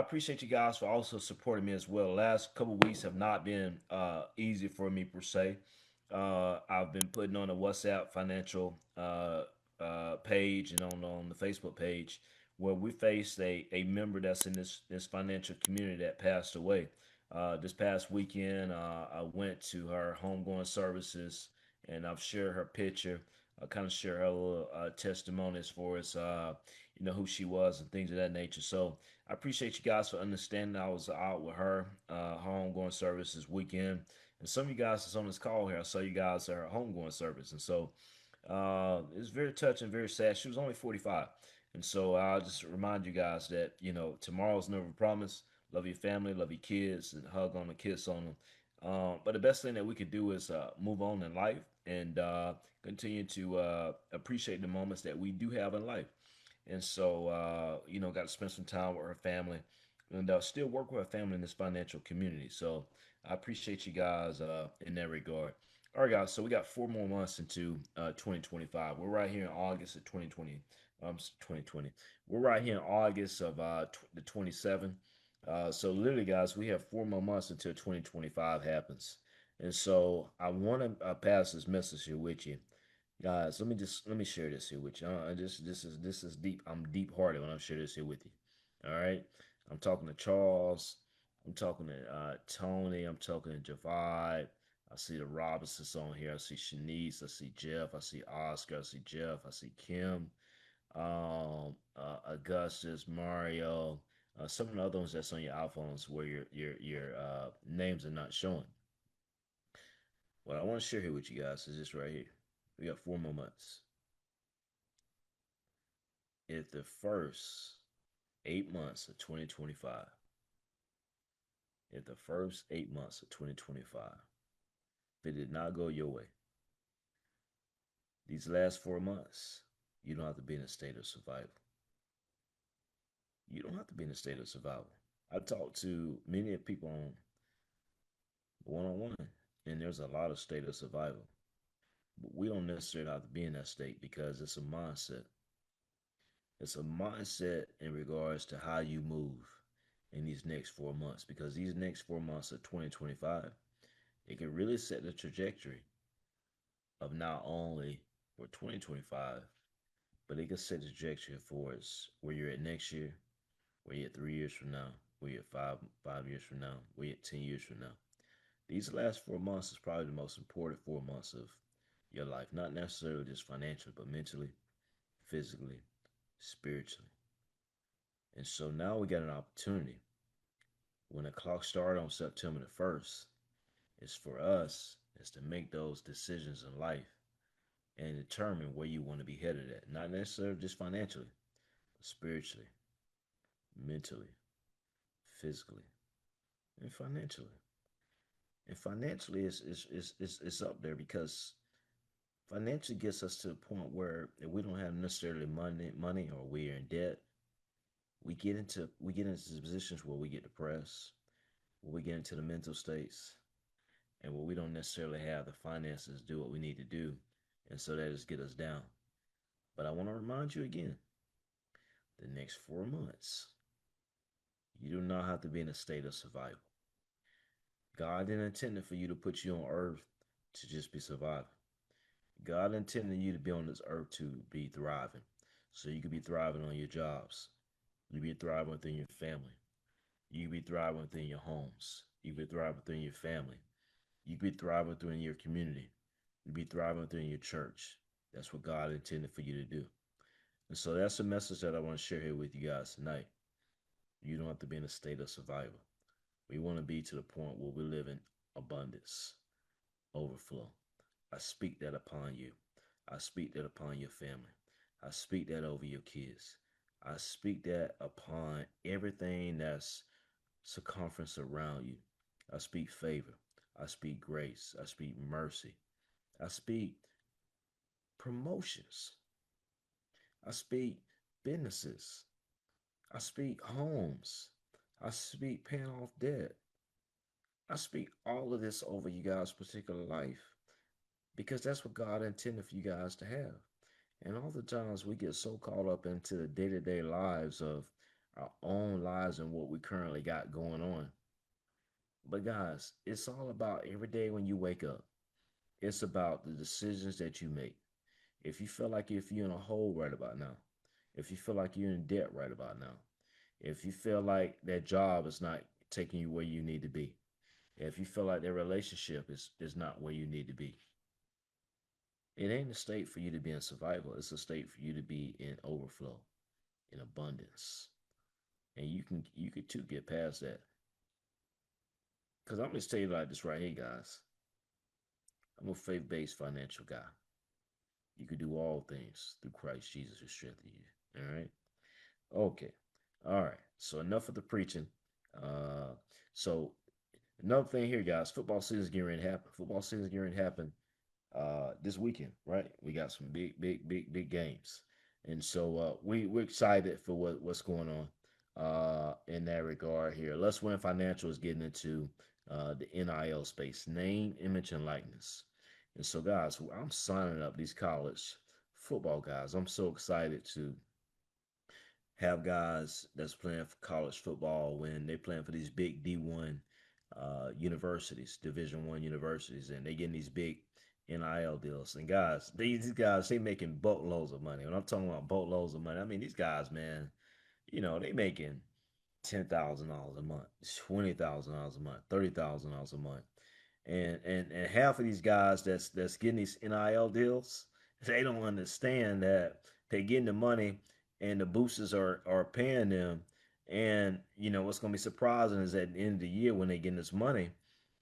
appreciate you guys for also supporting me as well. Last couple weeks have not been easy for me per se. I've been putting on a WhatsApp financial page and on the Facebook page where we faced a member that's in this financial community that passed away. This past weekend, I went to her homegoing services and I've shared her picture. I kind of share her little testimony as far as who she was and things of that nature. So I appreciate you guys for understanding. I was out with her, homegoing service this weekend, and some of you guys that's on this call here, I saw you guys at her homegoing service, and so it's very touching, very sad. She was only 45, and so I'll just remind you guys that tomorrow's never promised. Love your family, love your kids, and hug on the kiss on them. But the best thing that we could do is move on in life and continue to appreciate the moments that we do have in life. And so, got to spend some time with her family and still work with her family in this financial community. So I appreciate you guys in that regard. All right, guys. So we got 4 more months into 2025. We're right here in August of 2020. 2020. We're right here in August of the 27th. So literally, guys, we have 4 more months until 2025 happens. And so I want to pass this message here with you, guys. Let me share this here with you. This is deep. I'm deep hearted when I share this here with you. All right. I'm talking to Charles. I'm talking to Tony. I'm talking to Javad. I see the Robinsons on here. I see Shanice. I see Jeff. I see Oscar. I see Jeff. I see Kim. Augustus, Mario. Some of the other ones that's on your iPhones where your names are not showing. What I want to share here with you guys is this right here. We got 4 more months. If the first 8 months of 2025, if the first 8 months of 2025, if it did not go your way, these last 4 months, you don't have to be in a state of survival. You don't have to be in a state of survival. I talked to many people on one on one, and there's a lot of state of survival. But we don't necessarily have to be in that state because it's a mindset. It's a mindset in regards to how you move in these next 4 months because these next 4 months of 2025, it can really set the trajectory of not only for 2025, but it can set the trajectory for us where you're at next year, where you're at 3 years from now, where you're at five years from now, where you're at 10 years from now. These last 4 months is probably the most important 4 months of your life, not necessarily just financially, but mentally, physically, spiritually. And so now we got an opportunity. When the clock started on September the 1st, it's for us is to make those decisions in life and determine where you want to be headed at. Not necessarily just financially, but spiritually, mentally, physically, and financially. And financially is up there because financially gets us to a point where if we don't have necessarily money or we're in debt, we get into positions where we get depressed, where we get into the mental states, and where we don't necessarily have the finances to do what we need to do, and so that just get us down. But I want to remind you again, the next 4 months, you do not have to be in a state of survival. God didn't intend for you to put you on earth to just be surviving. God intended you to be on this earth to be thriving. So you could be thriving on your jobs. You could be thriving within your family. You could be thriving within your homes. You could be thriving within your family. You could be thriving within your community. You could be thriving within your church. That's what God intended for you to do. And so that's a message that I want to share here with you guys tonight. You don't have to be in a state of survival. We want to be to the point where we live in abundance, overflow. I speak that upon you. I speak that upon your family. I speak that over your kids. I speak that upon everything that's circumference around you. I speak favor. I speak grace. I speak mercy. I speak promotions. I speak businesses. I speak homes. I speak paying off debt. I speak all of this over you guys' particular life because that's what God intended for you guys to have. And all the times we get so caught up into the day to day lives of our own lives and what we currently got going on. But guys, it's all about every day when you wake up. It's about the decisions that you make. If you feel like if you're in a hole right about now, if you feel like you're in debt right about now, if you feel like that job is not taking you where you need to be, if you feel like that relationship is not where you need to be, it ain't a state for you to be in survival. It's a state for you to be in overflow, in abundance. And you could too get past that. Cause I'm just tell you like this right here, guys. I'm a faith-based financial guy. You can do all things through Christ Jesus who strengthens you. All right. Okay. All right. So enough of the preaching. Uh, so another thing here, guys. Football season is getting ready to happen. Football season is getting ready to happen this weekend, right? We got some big games, and so we're excited for what's going on in that regard here. Let's Win Financial is getting into the NIL space, name, image, and likeness. And so, guys, I'm signing up these college football guys. I'm so excited to have guys that's playing for college football when they're playing for these big D1 universities, Division 1 universities, and they getting these big NIL deals. And guys, these guys they making boatloads of money. When I'm talking about boatloads of money, I mean these guys, man, they making $10,000 a month, $20,000 a month, $30,000 a month, and half of these guys that's getting these NIL deals, they don't understand that they're getting the money and the boosters are paying them. And what's gonna be surprising is at the end of the year when they get this money,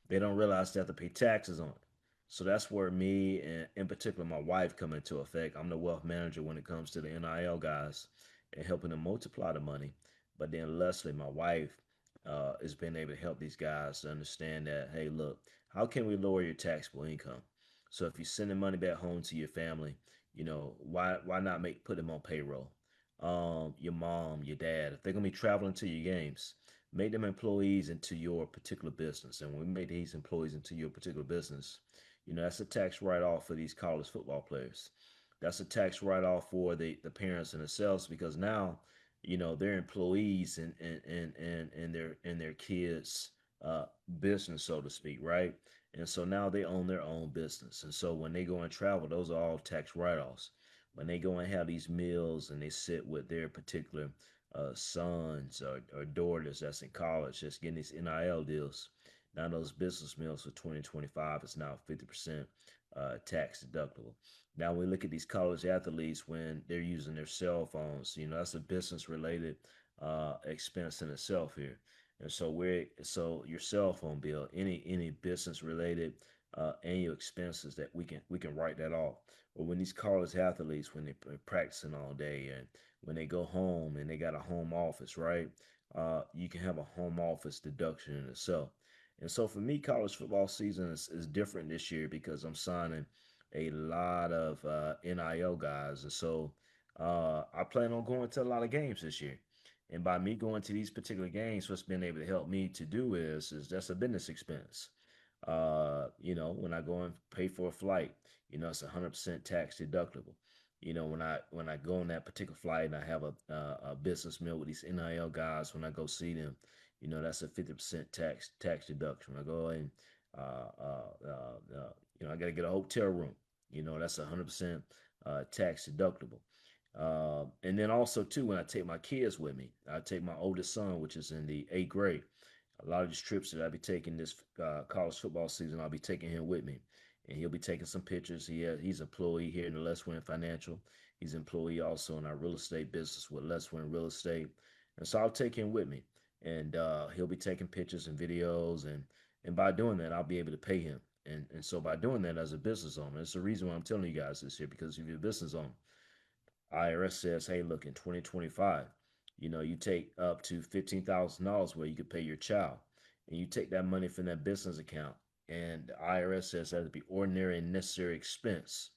they don't realize they have to pay taxes on it. So that's where me and in particular my wife come into effect. I'm the wealth manager when it comes to the NIL guys and helping them multiply the money. But then Leslie, my wife, is being able to help these guys to understand that, hey, look, how can we lower your taxable income? So if you're sending money back home to your family, why not make put them on payroll? Your mom, your dad, if they're gonna be traveling to your games, make them employees into your particular business. And when we make these employees into your particular business, that's a tax write off for these college football players. That's a tax write off for the parents and themselves because now, they're employees and their kids' business, so to speak, right? And so now they own their own business. And so when they go and travel, those are all tax write offs. When they go and have these meals and they sit with their particular sons or daughters that's in college that's getting these NIL deals. Now those business meals for 2025 is now 50% tax deductible. Now we look at these college athletes when they're using their cell phones. That's a business related expense in itself here. And so your cell phone bill, any business related annual expenses that we can write that off. Or when these college athletes when they're practicing all day and when they go home and they got a home office, right? You can have a home office deduction in itself. And so for me, college football season is different this year because I'm signing a lot of NIL guys. And so I plan on going to a lot of games this year. And by me going to these particular games, what's been able to help me to do is that's a business expense. When I go and pay for a flight, it's 100% tax deductible. When I go on that particular flight and I have a business meal with these NIL guys, when I go see them, that's a 50% tax deduction. When I go and I got to get a hotel room. That's 100% tax deductible. And then also too, when I take my kids with me, I take my oldest son, which is in the 8th grade. A lot of these trips that I'll be taking this college football season, I'll be taking him with me, and he'll be taking some pictures. He's an employee here in the Leswin Financial. He's an employee also in our real estate business with Leswin Real Estate, and so I'll take him with me, and he'll be taking pictures and videos, and by doing that, I'll be able to pay him. And so by doing that as a business owner, it's the reason why I'm telling you guys this here because if you're a business owner, IRS says, hey, look, in 2025, you take up to $15,000 where you could pay your child, and you take that money from that business account, and the IRS says that to be ordinary and necessary expense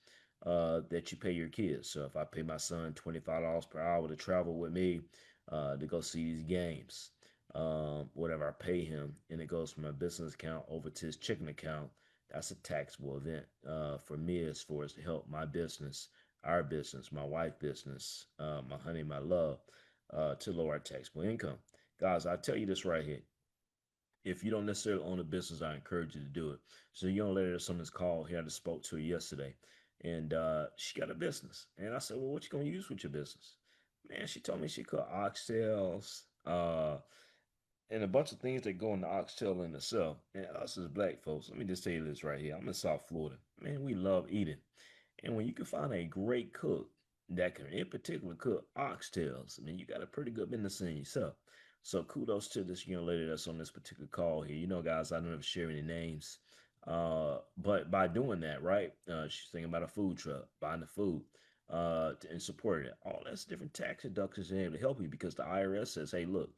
that you pay your kids. So if I pay my son $25 per hour to travel with me to go see these games, whatever I pay him, and it goes from my business account over to his checking account, that's a taxable event for me as far as to help my business, our business, my wife business, my honey, my love. to lower our taxable income. Guys, I tell you this right here. If you don't necessarily own a business, I encourage you to do it. So young lady that's on this call here, I just spoke to her yesterday, and she got a business. And I said, well, what you gonna use with your business? Man, she told me she cut oxtails, and a bunch of things that go in the oxtail in itself. And us as black folks, let me just tell you this right here. I'm in South Florida. Man, we love eating. And when you can find a great cook that can, in particular, cook oxtails, I mean, you got a pretty good business in yourself. So kudos to this young lady that's on this particular call here. You know, guys, I don't ever share any names. But by doing that, right, she's thinking about a food truck, buying the food, and supporting it. All that's different tax deductions and able to help you because the IRS says, hey, look,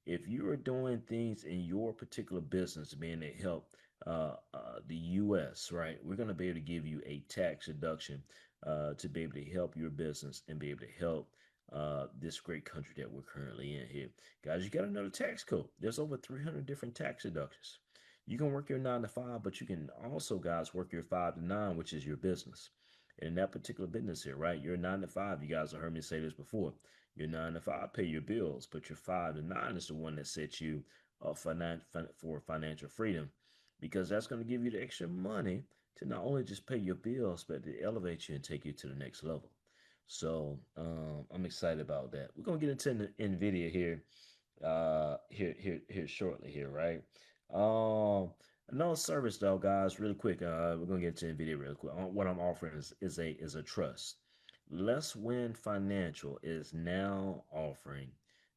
if you are doing things in your particular business, being to help the U.S., right, we're going to be able to give you a tax deduction to be able to help your business and be able to help this great country that we're currently in here. Guys, you got another tax code. There's over 300 different tax deductions. You can work your 9 to 5, but you can also, guys, work your 5 to 9, which is your business. And in that particular business here, right, your 9 to 5, you guys have heard me say this before. Your 9 to 5 pay your bills, but your 5 to 9 is the one that sets you up for financial freedom because that's going to give you the extra money to not only just pay your bills, but to elevate you and take you to the next level. So I'm excited about that. We're gonna get into Nvidia here shortly here, right? Um, Another service though, guys, really quick. We're gonna get into Nvidia real quick. What I'm offering is a trust. Leswin Financial is now offering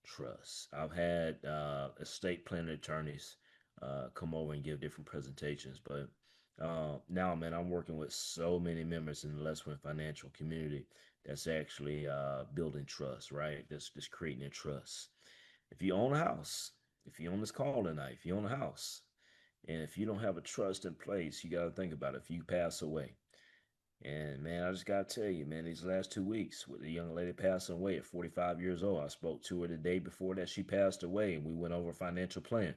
trust. I've had estate planning attorneys come over and give different presentations, but now, man, I'm working with so many members in the Leswin Financial community that's actually building trust, right? That's creating a trust. If you own a house, if you own this call tonight, if you own a house, and if you don't have a trust in place, you got to think about it. If you pass away, and man, I just got to tell you, man, these last 2 weeks with the young lady passing away at 45 years old, I spoke to her the day before that she passed away, and we went over a financial plan.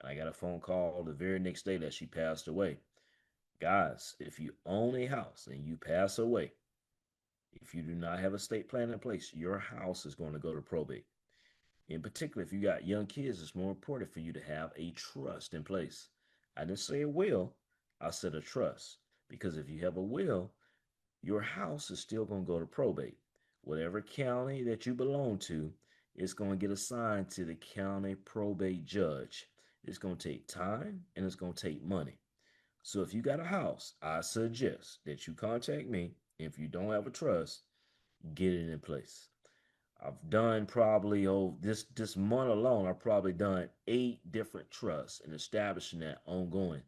And I got a phone call the very next day that she passed away. Guys, if you own a house and you pass away, if you do not have a state plan in place, your house is going to go to probate. In particular, if you got young kids, it's more important for you to have a trust in place. I didn't say a will, I said a trust. Because if you have a will, your house is still going to go to probate. Whatever county that you belong to, it's going to get assigned to the county probate judge. It's going to take time and it's going to take money. So if you got a house, I suggest that you contact me. If you don't have a trust, get it in place. I've done probably this month alone. I've probably done 8 different trusts and establishing that ongoing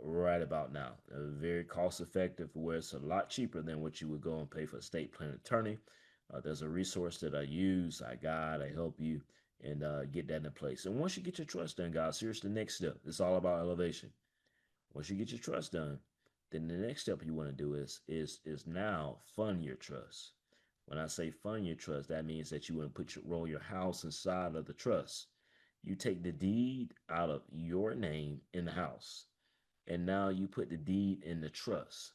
right about now. Very cost effective, where it's a lot cheaper than what you would go and pay for a state plan attorney. There's a resource that I use, I guide, I help you, and get that in place. And once you get your trust done, guys, here's the next step. It's all about elevation. Once you get your trust done, then the next step you want to do is now fund your trust. When I say fund your trust, that means that you want to roll your house inside of the trust. You take the deed out of your name in the house, and now you put the deed in the trust.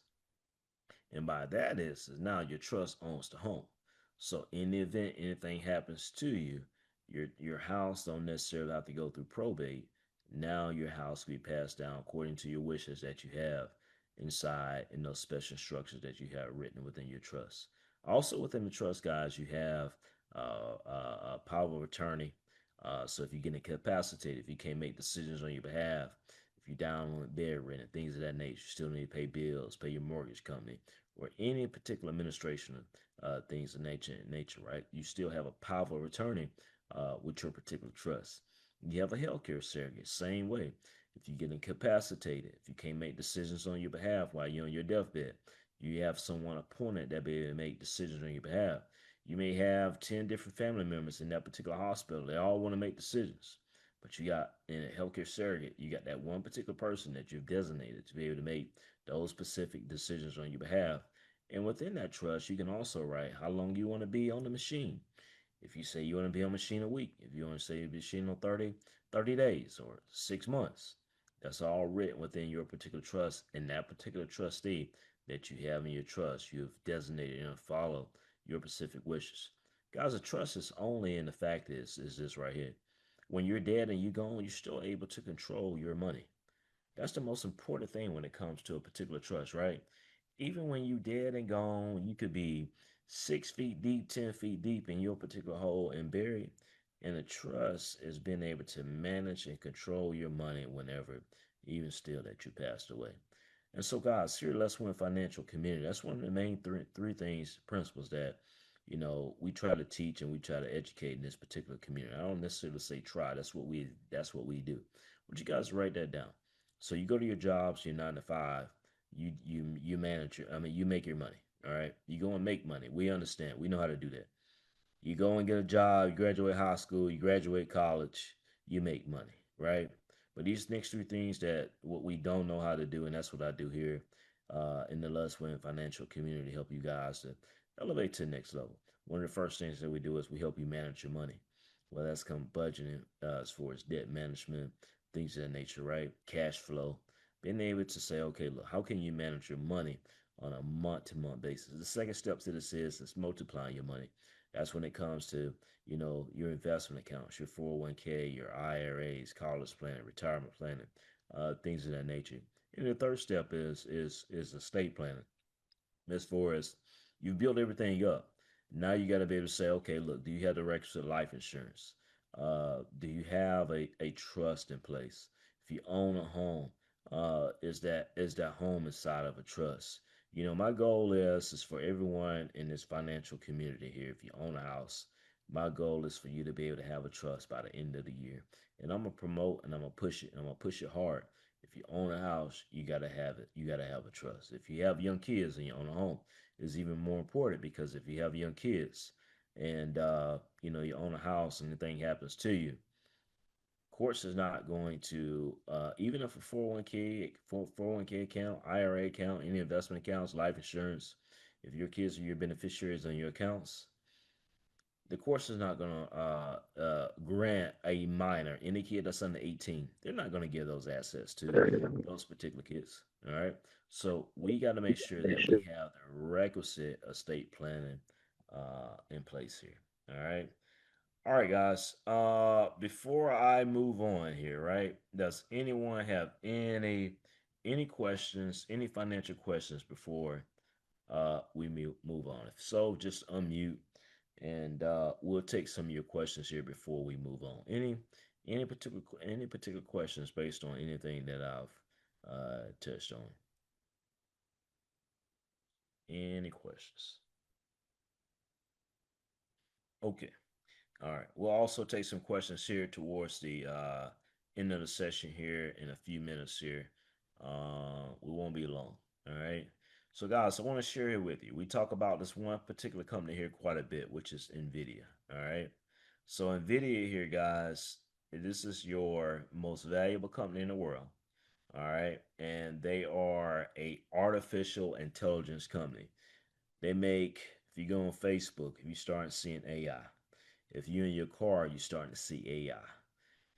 And by that is now your trust owns the home. So in the event anything happens to you, your house don't necessarily have to go through probate. Now your house will be passed down according to your wishes that you have inside in those special instructions that you have written within your trust. Also within the trust, guys, you have a power of attorney. So if you get incapacitated, if you can't make decisions on your behalf, if you're down on bedridden, things of that nature, you still need to pay bills, pay your mortgage company, or any particular administration things of nature, right? You still have a power of attorney with your particular trust. You have a healthcare surrogate, same way. If you get incapacitated, if you can't make decisions on your behalf while you're on your deathbed, you have someone appointed that be able to make decisions on your behalf. You may have 10 different family members in that particular hospital. They all want to make decisions. But you got in a healthcare surrogate, you got that one particular person that you've designated to be able to make those specific decisions on your behalf. And within that trust, you can also write how long you want to be on the machine. If you say you want to be on machine a week, if you want to say machine on 30 days or 6 months, that's all written within your particular trust. And that particular trustee that you have in your trust, you've designated and follow your specific wishes. Guys, the trust is only in the fact is this right here. When you're dead and you're gone, you're still able to control your money. That's the most important thing when it comes to a particular trust, right? Even when you dead and gone, you could be 6 feet deep, 10 feet deep in your particular hole and buried. And the trust is being able to manage and control your money whenever, even still that you passed away. And so, guys, here at Let's Win Financial Community, that's one of the main three things, principles that we try to teach and we try to educate in this particular community. I don't necessarily say try. That's what we do. Would you guys write that down? So you go to your jobs, your 9 to 5, you manage your, I mean, you make your money. All right, you go and make money. We understand. We know how to do that. You go and get a job, you graduate high school, you graduate college, you make money, right? But these next three things that what we don't know how to do, and that's what I do here in the Leswin financial community, help you guys to elevate to the next level. One of the first things that we do is we help you manage your money. Well, that's come budgeting as far as debt management, things of that nature, right? Cash flow. Being able to say, okay, look, how can you manage your money on a month to month basis? The second step to this is multiplying your money. That's when it comes to, your investment accounts, your 401k, your IRAs, college planning, retirement planning, things of that nature. And the third step is estate planning. As far as you build everything up, now you got to be able to say, okay, look, do you have the requisite life insurance? Do you have a trust in place? If you own a home, is that home inside of a trust? My goal is for everyone in this financial community here. If you own a house, my goal is for you to be able to have a trust by the end of the year. And I'm gonna promote and I'm gonna push it. And I'm gonna push it hard. If you own a house, you gotta have it. You gotta have a trust. If you have young kids and you own a home, it's even more important because if you have young kids and you own a house and the thing happens to you, courts is not going to even if a 401k 401k account, IRA account, any investment accounts, life insurance, if your kids are your beneficiaries on your accounts, the course is not going to grant a minor, any kid that's under 18, they're not going to give those assets to those particular kids. All right. So we got to make sure that we have the requisite estate planning in place here. All right. All right, guys. Before I move on here, right? Does anyone have any questions, any financial questions before we move on? If so, just unmute and we'll take some of your questions here before we move on. Any particular questions based on anything that I've touched on? Any questions? Okay. All right. We'll also take some questions here towards the end of the session here in a few minutes here. We won't be long. All right. So, guys, I want to share it with you. We talk about this one particular company here quite a bit, which is Nvidia. All right. So, Nvidia here, guys, this is your most valuable company in the world. All right. And they are a artificial intelligence company. They make, if you go on Facebook, if you start seeing AI, if you're in your car, you're starting to see AI.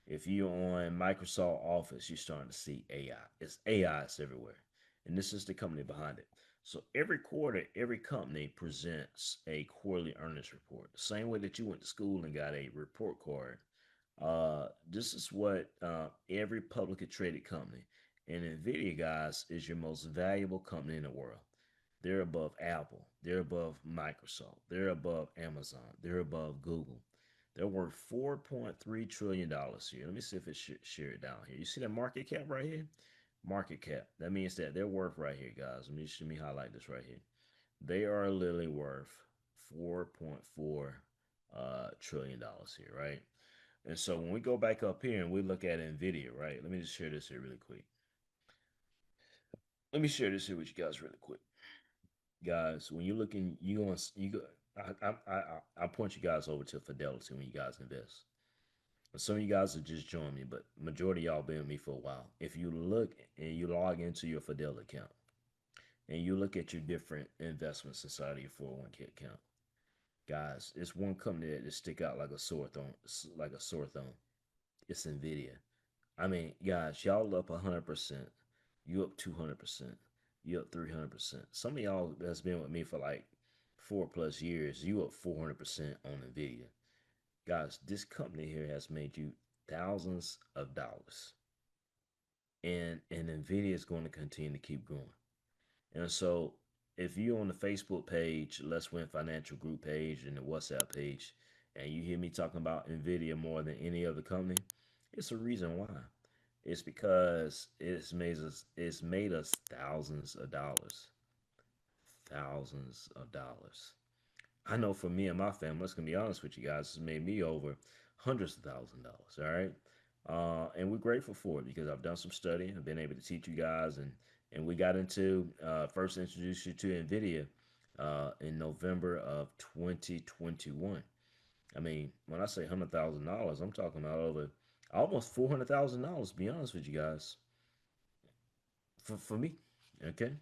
If you're on Microsoft Office, you're starting to see AI. It's AI is everywhere. And this is the company behind it. So every quarter, every company presents a quarterly earnings report. The same way that you went to school and got a report card. This is what every publicly traded company. And Nvidia, guys, is your most valuable company in the world. They're above Apple. They're above Microsoft. They're above Amazon. They're above Google. They're worth $4.3 trillion here. Let me see if it's shared down here. You see that market cap right here? Market cap. That means that they're worth right here, guys. Let me highlight this right here. They are literally worth 4.4 trillion dollars here, right? And so when we go back up here and we look at Nvidia, right? Let me just share this here really quick. Let me share this here with you guys really quick, guys. When you're looking, you go. I point you guys over to Fidelity when you guys invest. Some of you guys have just joined me, but majority of y'all been with me for a while. If you look and you log into your Fidelity account and you look at your different investments inside of your 401k account, guys, it's one company that just stick out like a sore thumb. It's Nvidia. I mean, guys, y'all up 100%. You up 200%. You up 300%. Some of y'all that's been with me for like 4 plus years, you up 400% on Nvidia. Guys, this company here has made you thousands of dollars, and Nvidia is going to continue to keep growing. And so, if you're on the Facebook page, Let's Win Financial Group page, and the WhatsApp page, and you hear me talking about Nvidia more than any other company, it's a reason why. It's because it's made us thousands of dollars, thousands of dollars. I know for me and my family, let's gonna be honest with you guys, it's made me over hundreds of $1,000s. All right, and we're grateful for it because I've done some study. I've been able to teach you guys, and we got into first introduced you to Nvidia in November of 2021. I mean, when I say $100,000, I'm talking about over almost $400,000. To be honest with you guys, for me, okay.